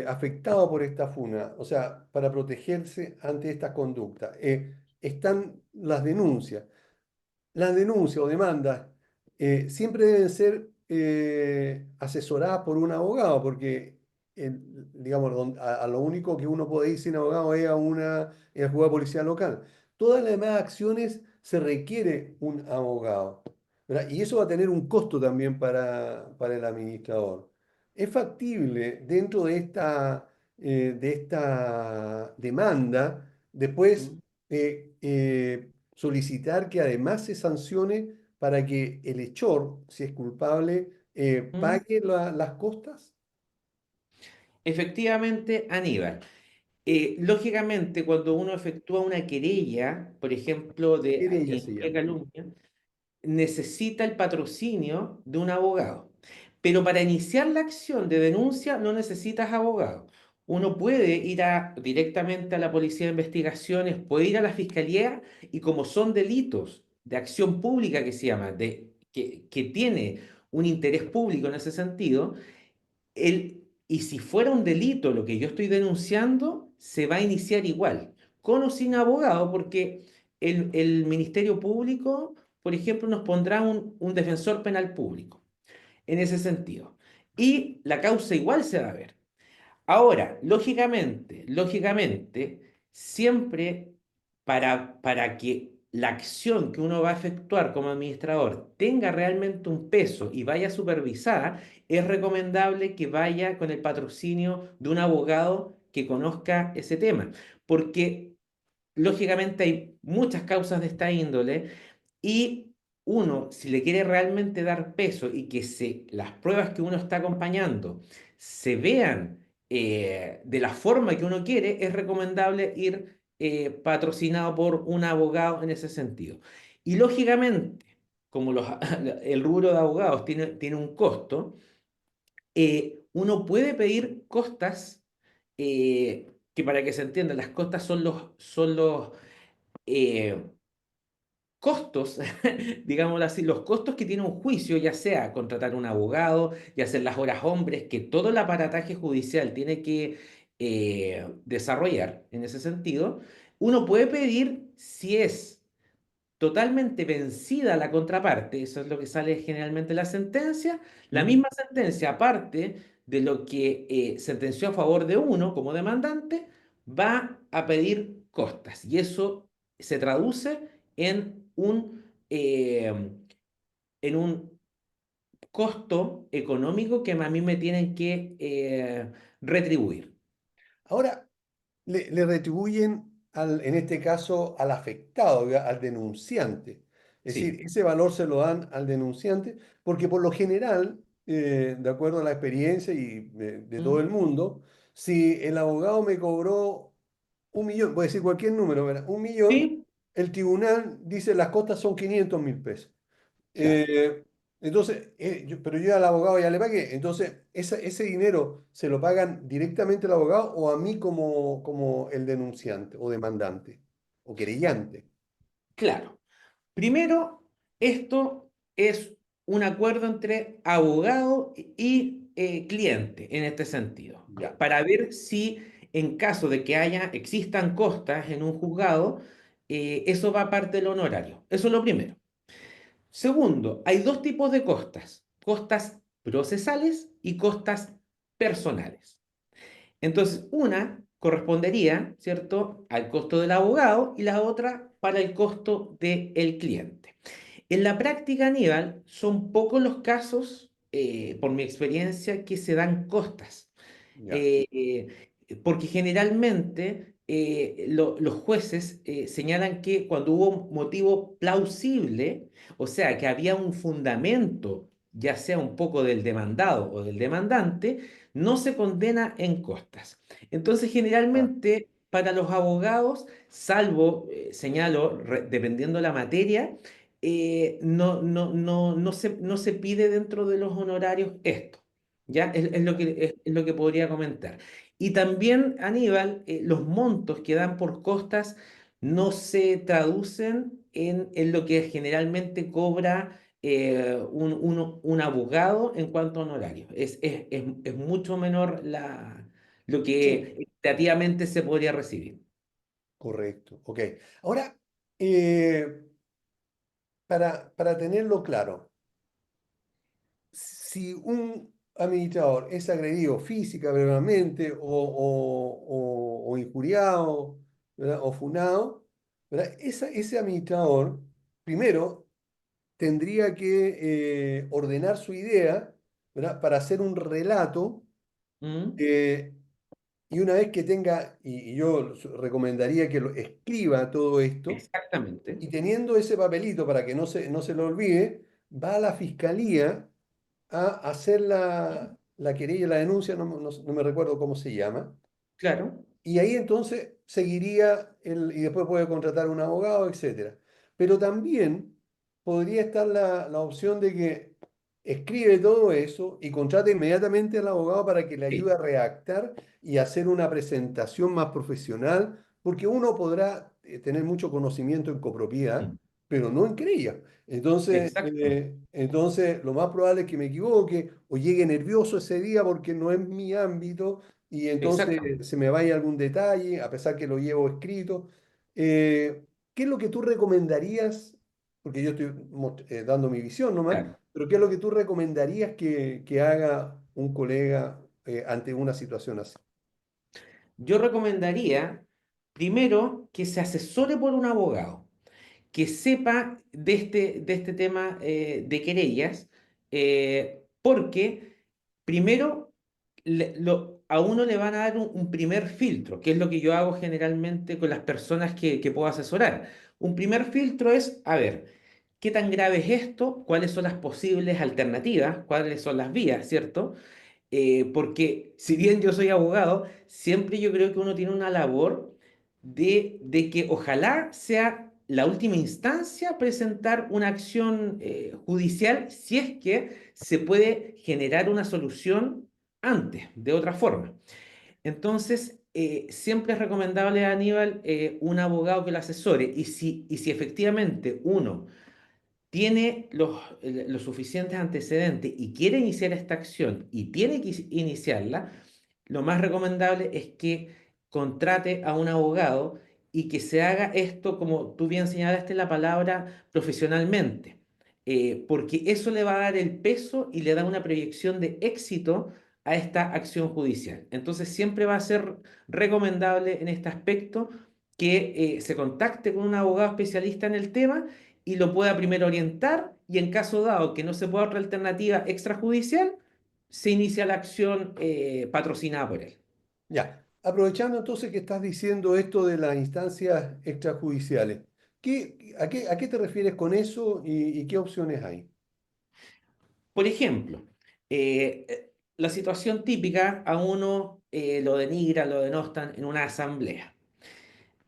afectado por esta funa? O sea, para protegerse ante esta conducta. Están las denuncias. Las denuncias o demandas siempre deben ser asesoradas por un abogado, porque digamos, a lo único que uno puede ir sin abogado es es al juzgado de policía local. Todas las demás acciones se requiere un abogado, ¿verdad? Y eso va a tener un costo también para el administrador. Es factible dentro de esta demanda después ¿Mm? solicitar que además se sancione para que el hechor, si es culpable, ¿Mm? pague las costas. Efectivamente, Aníbal. Lógicamente, cuando uno efectúa una querella, por ejemplo, ¿Qué de de ella se injuria y llama? calumnia, necesita el patrocinio de un abogado. Pero para iniciar la acción de denuncia no necesitas abogado. Uno puede ir directamente a la policía de investigaciones, puede ir a la fiscalía y como son delitos de acción pública que se llama, que tiene un interés público en ese sentido, y si fuera un delito lo que yo estoy denunciando, se va a iniciar igual, con o sin abogado, porque el Ministerio Público, por ejemplo, nos pondrá un defensor penal público en ese sentido. Y la causa igual se va a ver. Ahora, lógicamente, siempre para que la acción que uno va a efectuar como administrador tenga realmente un peso y vaya supervisada, es recomendable que vaya con el patrocinio de un abogado que conozca ese tema, porque lógicamente hay muchas causas de esta índole y uno, si le quiere realmente dar peso y que las pruebas que uno está acompañando se vean de la forma que uno quiere, es recomendable ir patrocinado por un abogado en ese sentido. Y lógicamente, como el rubro de abogados tiene un costo, uno puede pedir costas, que para que se entienda, las costas son los eh, costos, digámoslo así, los costos que tiene un juicio, ya sea contratar un abogado, ya sea las horas hombres, que todo el aparataje judicial tiene que desarrollar en ese sentido, uno puede pedir si es totalmente vencida la contraparte, eso es lo que sale generalmente en la sentencia, la ¿Mm? misma sentencia, aparte de lo que sentenció a favor de uno como demandante, va a pedir costas y eso se traduce en un costo económico que a mí me tienen que retribuir. Ahora, le retribuyen, en este caso, al afectado, al denunciante. Es decir, Sí. ese valor se lo dan al denunciante, porque por lo general, de acuerdo a la experiencia y de todo ¿Mm? el mundo, si el abogado me cobró 1 millón, voy a decir cualquier número, ¿verdad? 1 millón, Sí, el tribunal dice las costas son 500.000 pesos. claro. Eh, entonces, pero yo al abogado ya le pagué. Entonces, ese dinero se lo pagan directamente al abogado o a mí como el denunciante o demandante o querellante. Claro. Primero, esto es un acuerdo entre abogado y cliente en este sentido, Ya, para ver si en caso de que existan costas en un juzgado, eso va parte del honorario. Eso es lo primero. Segundo, hay dos tipos de costas, costas procesales y costas personales. Entonces, una correspondería, ¿cierto?, al costo del abogado y la otra para el costo del cliente. En la práctica, Aníbal, son pocos los casos, por mi experiencia, que se dan costas. ya. Porque generalmente los jueces señalan que cuando hubo un motivo plausible, o sea, que había un fundamento, ya sea un poco del demandado o del demandante, no se condena en costas. Entonces, Ah, generalmente, para los abogados, salvo, señalo, dependiendo la materia, no se pide dentro de los honorarios esto. ¿Ya? Es lo ya. que podría comentar. Y también, Aníbal, los montos que dan por costas no se traducen en lo que generalmente cobra un abogado en cuanto a honorario. Es mucho menor lo que Sí, equitativamente se podría recibir. correcto. Ok. Ahora, eh, para tenerlo claro, si un administrador es agredido física, verbalmente o injuriado, ¿verdad? O funado, ¿verdad? Ese administrador primero tendría que ordenar su idea, ¿verdad? Para hacer un relato, ¿Mm? eh, y una vez que tenga, y yo recomendaría que lo escriba todo esto, Exactamente. y teniendo ese papelito para que no se lo olvide, va a la fiscalía a hacer la querella, la denuncia, no me recuerdo cómo se llama, Claro. y ahí entonces seguiría, y después puede contratar un abogado, etcétera. Pero también podría estar la opción de que escribe todo eso y contrate inmediatamente al abogado para que le ayude Sí. a redactar y hacer una presentación más profesional, porque uno podrá tener mucho conocimiento en copropiedad, Mm. pero no en querella. Exacto. Entonces, lo más probable es que me equivoque o llegue nervioso ese día porque no es mi ámbito y Exacto. entonces se me vaya algún detalle, a pesar que lo llevo escrito. ¿Qué es lo que tú recomendarías? Porque yo estoy dando mi visión nomás, Claro. pero ¿qué es lo que tú recomendarías que haga un colega ante una situación así? Yo recomendaría primero que se asesore por un abogado, que sepa de este tema de querellas, porque primero a uno le van a dar un primer filtro, que es lo que yo hago generalmente con las personas que puedo asesorar. Un primer filtro es, a ver, ¿qué tan grave es esto? ¿Cuáles son las posibles alternativas? ¿Cuáles son las vías, cierto? Porque si bien yo soy abogado, siempre yo creo que uno tiene una labor de que ojalá sea la última instancia presentar una acción judicial si es que se puede generar una solución antes, de otra forma. Entonces, siempre es recomendable, Aníbal, un abogado que lo asesore y si efectivamente uno tiene los suficientes antecedentes y quiere iniciar esta acción y tiene que iniciarla, lo más recomendable es que contrate a un abogado y que se haga esto, como tú bien señalaste la palabra, profesionalmente. Porque eso le va a dar el peso y le da una proyección de éxito a esta acción judicial. Entonces siempre va a ser recomendable en este aspecto que se contacte con un abogado especialista en el tema y lo pueda primero orientar y en caso dado que no se pueda otra alternativa extrajudicial, se inicia la acción patrocinada por él. Ya, aprovechando entonces que estás diciendo esto de las instancias extrajudiciales, a qué te refieres con eso y qué opciones hay? Por ejemplo, la situación típica a uno lo denigran, lo denostan en una asamblea.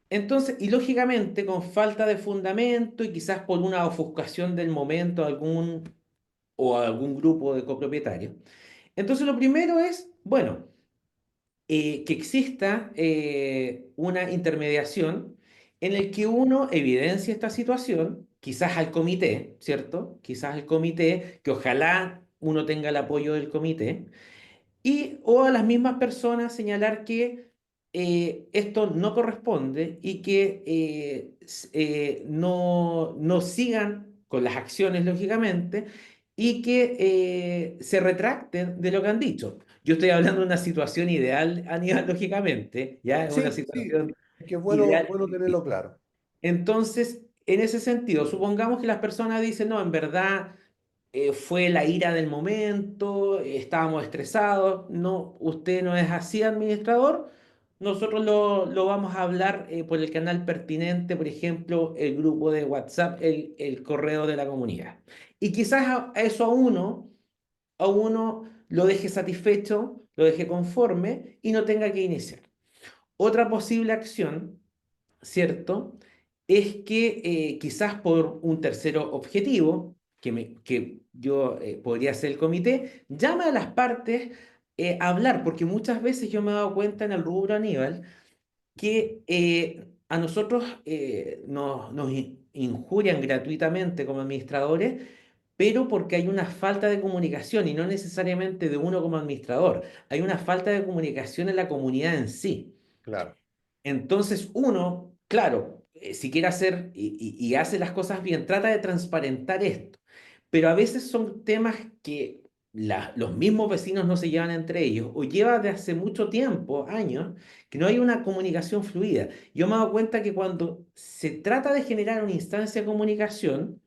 Entonces, y lógicamente con falta de fundamento y quizás por una ofuscación del momento o algún grupo de copropietarios. Entonces, lo primero es, bueno, que exista una intermediación en el que uno evidencie esta situación, quizás al comité, ¿cierto? Quizás al comité, que ojalá uno tenga el apoyo del comité, y o a las mismas personas señalar que esto no corresponde y que no sigan con las acciones, lógicamente, y que se retracten de lo que han dicho. Yo estoy hablando de una situación ideal, Aníbal, lógicamente, ya es una Sí, sí, situación es que es bueno, ideal. bueno tenerlo claro. Entonces, en ese sentido, supongamos que las personas dicen, no, en verdad fue la ira del momento, estábamos estresados, no, usted no es así, administrador, nosotros lo vamos a hablar por el canal pertinente, por ejemplo, el grupo de WhatsApp, el correo de la comunidad. Y quizás a eso a uno lo deje satisfecho, lo deje conforme y no tenga que iniciar. Otra posible acción, ¿cierto? Es que quizás por un tercero objetivo, que yo podría ser el comité, llame a las partes a hablar, porque muchas veces yo me he dado cuenta en el rubro Aníbal que a nosotros nos injurian gratuitamente como administradores, pero porque hay una falta de comunicación y no necesariamente de uno como administrador, hay una falta de comunicación en la comunidad en sí. Claro. Entonces uno, claro, si quiere hacer y hace las cosas bien, trata de transparentar esto, pero a veces son temas que los mismos vecinos no se llevan entre ellos o lleva de hace mucho tiempo, años, que no hay una comunicación fluida. Yo me he dado cuenta que cuando se trata de generar una instancia de comunicación,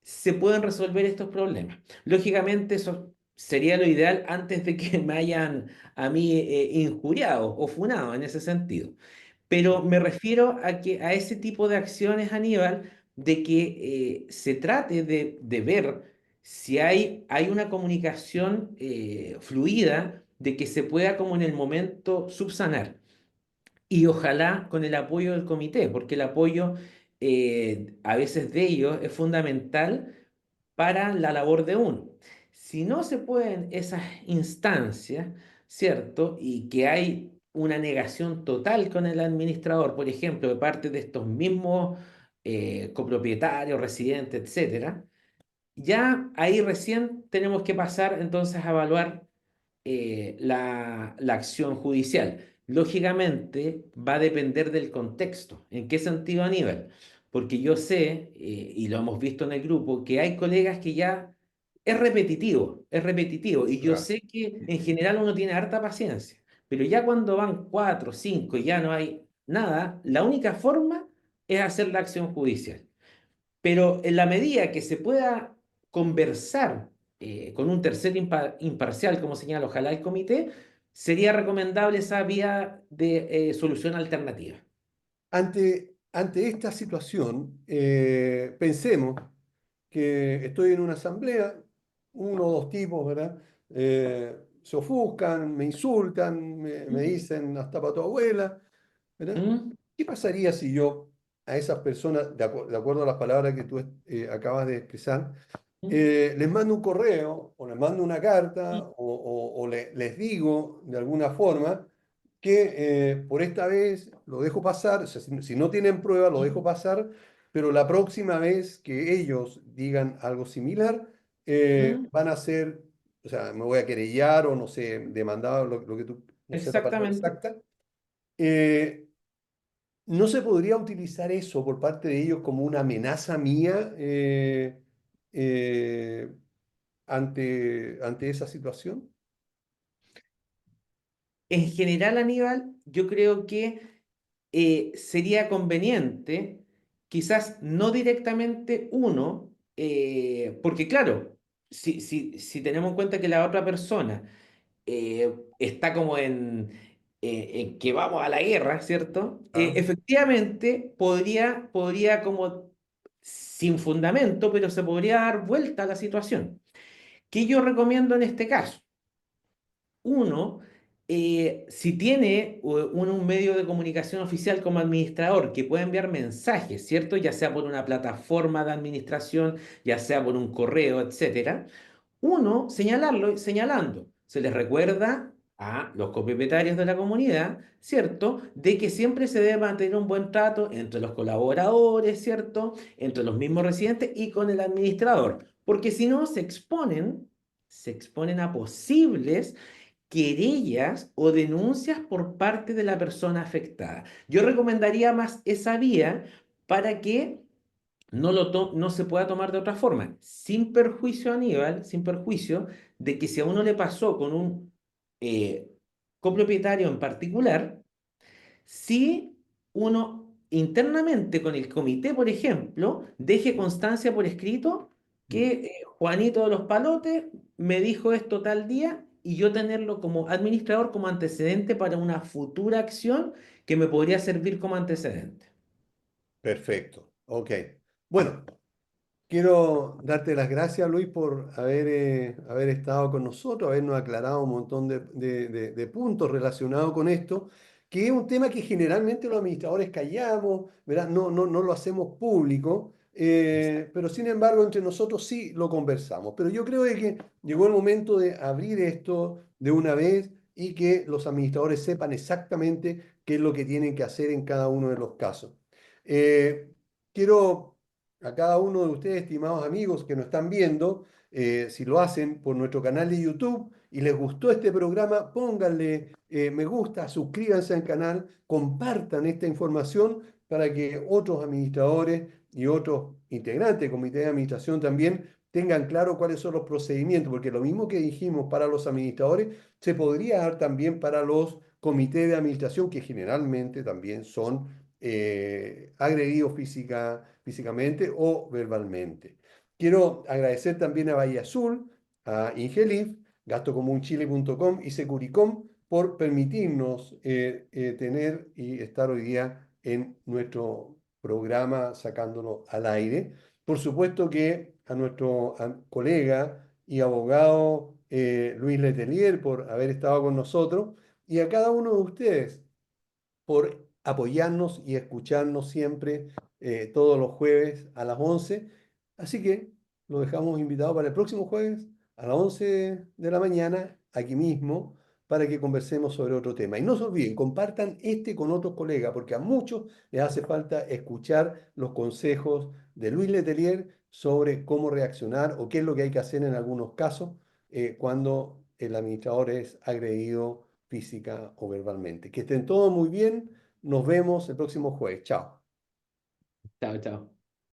se pueden resolver estos problemas. Lógicamente, eso sería lo ideal antes de que me hayan a mí injuriado o funado en ese sentido. Pero me refiero a que a ese tipo de acciones, Aníbal, de que se trate de ver si hay una comunicación fluida, de que se pueda como en el momento subsanar. Y ojalá con el apoyo del comité, porque el apoyo a veces de ellos es fundamental para la labor de uno. Si no se pueden esas instancias, ¿cierto? Y que hay una negación total con el administrador, por ejemplo, de parte de estos mismos copropietarios, residentes, etcétera, ya ahí recién tenemos que pasar entonces a evaluar la acción judicial. Lógicamente va a depender del contexto. ¿En qué sentido, Aníbal? Porque yo sé, y lo hemos visto en el grupo, que hay colegas que ya es repetitivo, y yo Claro. sé que en general uno tiene harta paciencia, pero ya cuando van cuatro, cinco y ya no hay nada, la única forma es hacer la acción judicial. pero en la medida que se pueda conversar con un tercero imparcial, como señala, ojalá el comité, sería recomendable esa vía de solución alternativa. Ante esta situación, pensemos que estoy en una asamblea, uno o dos tipos, ¿verdad? Se ofuscan, me insultan, me ¿Mm? dicen hasta para tu abuela, ¿verdad? ¿Mm? ¿Qué pasaría si yo a esas personas, de acuerdo a las palabras que tú acabas de expresar, ¿Mm? les mando un correo o les mando una carta ¿Mm? o les digo de alguna forma que por esta vez lo dejo pasar, o sea, si no tienen prueba lo dejo ¿Mm? pasar, pero la próxima vez que ellos digan algo similar, ¿Mm? van a ser, o sea, me voy a querellar o no sé, demandar lo que tú, no sé la palabra Exactamente. exacta. eh, ¿No se podría utilizar eso por parte de ellos como una amenaza mía eh, ante esa situación? En general, Aníbal, yo creo que sería conveniente, quizás no directamente uno, porque claro, si tenemos en cuenta que la otra persona está como en que vamos a la guerra, ¿cierto? ¿Ah? Efectivamente, podría como, sin fundamento, pero se podría dar vuelta a la situación. ¿Qué yo recomiendo en este caso? Uno, si tiene un medio de comunicación oficial como administrador que puede enviar mensajes, ¿cierto? Ya sea por una plataforma de administración, ya sea por un correo, etcétera. Uno, señalarlo, señalando. Se les recuerda a los copropietarios de la comunidad, ¿cierto? De que siempre se debe mantener un buen trato entre los colaboradores, ¿cierto? Entre los mismos residentes y con el administrador. Porque si no, se exponen a posibles querellas o denuncias por parte de la persona afectada. Yo recomendaría más esa vía para que no se pueda tomar de otra forma, sin perjuicio, Aníbal, sin perjuicio de que si a uno le pasó con un eh, copropietario en particular, si uno internamente con el comité, por ejemplo, deje constancia por escrito que Juanito de los Palotes me dijo esto tal día y yo tenerlo como administrador como antecedente para una futura acción que me podría servir como antecedente. Perfecto. Ok. Bueno, quiero darte las gracias, Luis, por haber estado con nosotros, habernos aclarado un montón de puntos relacionados con esto, que es un tema que generalmente los administradores callamos, ¿verdad? No lo hacemos público, pero sin embargo entre nosotros sí lo conversamos. Pero yo creo de que llegó el momento de abrir esto de una vez y que los administradores sepan exactamente qué es lo que tienen que hacer en cada uno de los casos. Eh, Quiero a cada uno de ustedes, estimados amigos que nos están viendo, si lo hacen por nuestro canal de YouTube y les gustó este programa, pónganle me gusta, suscríbanse al canal, compartan esta información para que otros administradores y otros integrantes del comité de administración también tengan claro cuáles son los procedimientos, porque lo mismo que dijimos para los administradores, se podría dar también para los comités de administración, que generalmente también son agredidos físicamente o verbalmente. Quiero agradecer también a Bahía Azul, a Ingelif, gastocomunchile.com y Securicom por permitirnos tener y estar hoy día en nuestro programa sacándolo al aire. Por supuesto que a nuestro colega y abogado Luis Letelier por haber estado con nosotros y a cada uno de ustedes por apoyarnos y escucharnos siempre todos los jueves a las 11. Así que lo dejamos invitado para el próximo jueves a las 11 de la mañana, aquí mismo, para que conversemos sobre otro tema. Y no se olviden, compartan este con otros colegas, porque a muchos les hace falta escuchar los consejos de Luis Letelier sobre cómo reaccionar o qué es lo que hay que hacer en algunos casos cuando el administrador es agredido física o verbalmente. Que estén todos muy bien. Nos vemos el próximo jueves. Chao. Chao, chao.